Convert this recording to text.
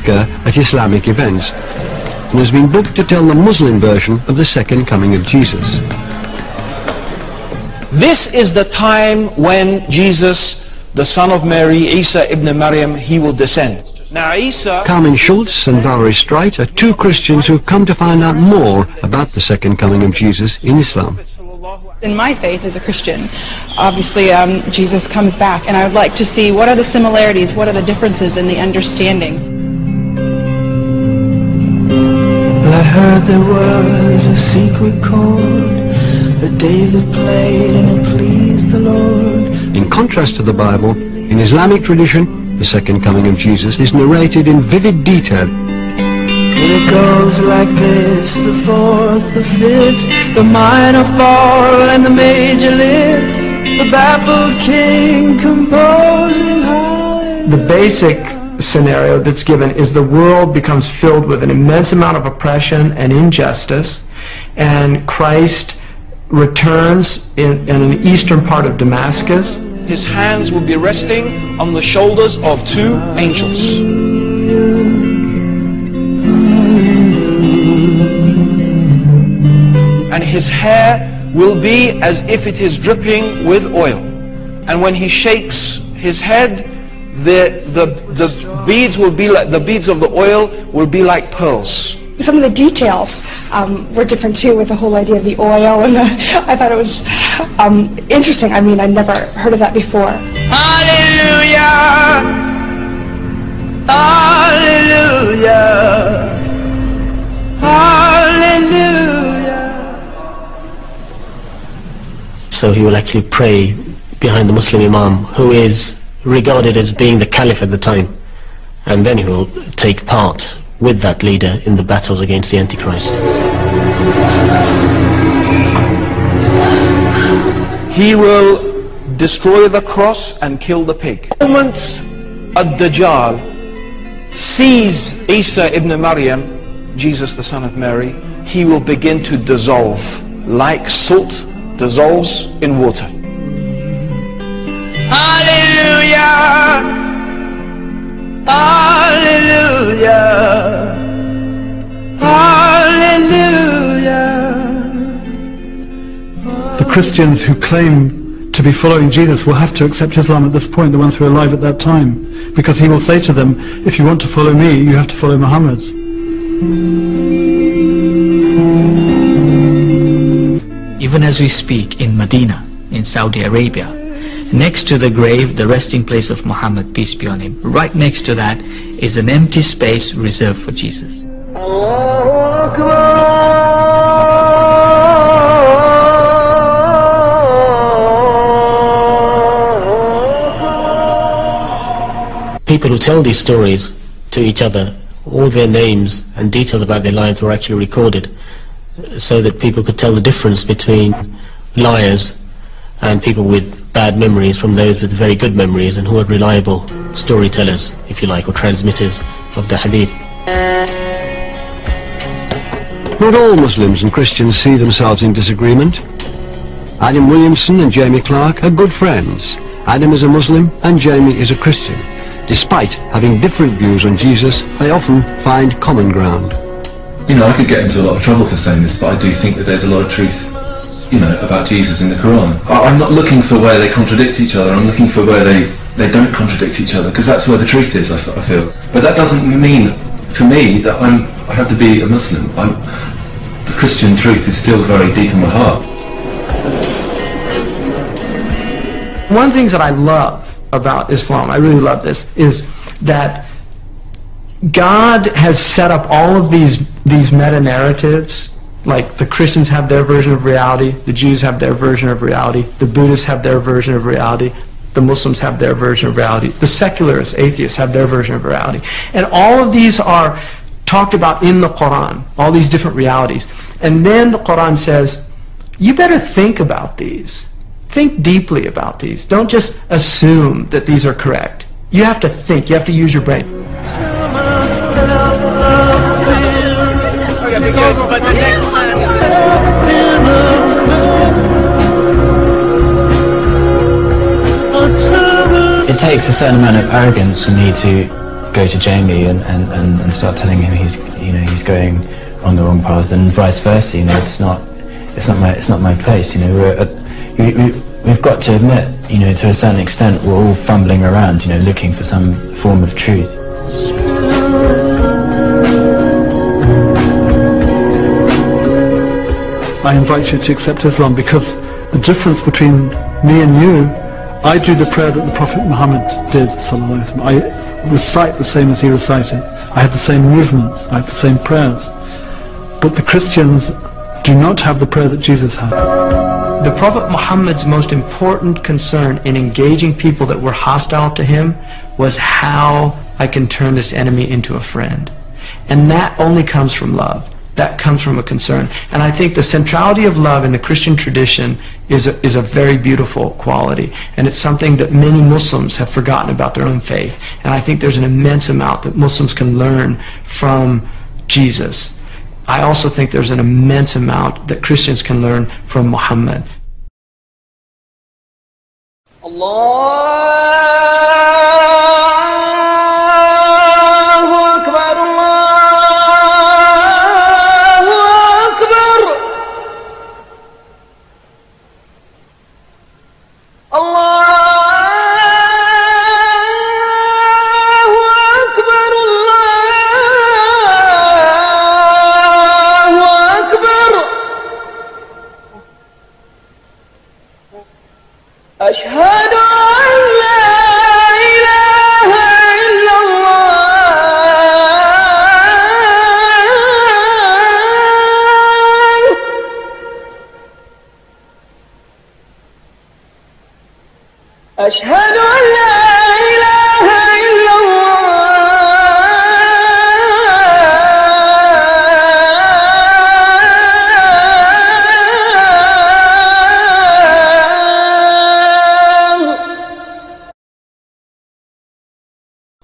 speaker at Islamic events and has been booked to tell the Muslim version of the second coming of Jesus. This is the time when Jesus, the son of Mary, Isa ibn Maryam, he will descend. Now Isa... Carmen Schultz and Valerie Streit are two Christians who've come to find out more about the second coming of Jesus in Islam. In my faith as a Christian, obviously Jesus comes back, and I would like to see what are the similarities, what are the differences in the understanding. I heard there was a secret chord that David played and it pleased the Lord. In contrast to the Bible, in Islamic tradition, the second coming of Jesus is narrated in vivid detail. It goes like this: the fourth, the fifth, the minor fall and the major lift, the baffled king composing hallelujah. The basic scenario that's given is the world becomes filled with an immense amount of oppression and injustice, and Christ returns in an eastern part of Damascus. His hands will be resting on the shoulders of two angels. And his hair will be as if it is dripping with oil. And when he shakes his head, the beads will be like, the beads of the oil will be like pearls. Some of the details were different too, with the whole idea of the oil, and I thought it was interesting. I mean, I'd never heard of that before. Hallelujah! Hallelujah! Hallelujah! So he will actually pray behind the Muslim Imam, who is regarded as being the Caliph at the time, and then he will take part with that leader in the battles against the Antichrist. He will destroy the cross and kill the pig. The moment Ad-Dajjal sees Isa ibn Maryam, Jesus the son of Mary, he will begin to dissolve like salt dissolves in water. Hallelujah! Hallelujah! Hallelujah! The Christians who claim to be following Jesus will have to accept Islam at this point, the ones who are alive at that time, because he will say to them, if you want to follow me, you have to follow Muhammad. Even as we speak in Medina, in Saudi Arabia, next to the grave, the resting place of Muhammad, peace be on him, right next to that is an empty space reserved for Jesus. People who tell these stories to each other, all their names and details about their lives were actually recorded, so that people could tell the difference between liars and people with bad memories from those with very good memories, and who are reliable storytellers, if you like, or transmitters of the hadith. Not all Muslims and Christians see themselves in disagreement. Adam Williamson and Jamie Clark are good friends. Adam is a Muslim and Jamie is a Christian. Despite having different views on Jesus, they often find common ground. You know, I could get into a lot of trouble for saying this, but I do think that there's a lot of truth, you know, about Jesus in the Quran. I'm not looking for where they contradict each other, I'm looking for where they don't contradict each other, because that's where the truth is, I feel. But that doesn't mean, for me, that I have to be a Muslim. The Christian truth is still very deep in my heart. One of the things that I love about Islam, I really love this, is that God has set up all of these meta-narratives. Like the Christians have their version of reality, the Jews have their version of reality, the Buddhists have their version of reality, the Muslims have their version of reality, the secularists, atheists have their version of reality. And all of these are talked about in the Quran, all these different realities. And then the Quran says, you better think about these. Think deeply about these. Don't just assume that these are correct. You have to think, you have to use your brain. It takes a certain amount of arrogance for me to go to Jamie and start telling him he's going on the wrong path, and vice versa. It's not my place. We've got to admit, to a certain extent, we're all fumbling around, looking for some form of truth. I invite you to accept Islam because the difference between me and you, I do the prayer that the Prophet Muhammad did, sallallahu alaihi wasallam. I recite the same as he recited. I have the same movements, I have the same prayers. But the Christians do not have the prayer that Jesus had. The Prophet Muhammad's most important concern in engaging people that were hostile to him was how I can turn this enemy into a friend. And that only comes from love. That comes from a concern. And I think the centrality of love in the Christian tradition is a very beautiful quality. And it's something that many Muslims have forgotten about their own faith. And I think there's an immense amount that Muslims can learn from Jesus. I also think there's an immense amount that Christians can learn from Muhammad. أشهد أن لا إله إلا الله أشهد أن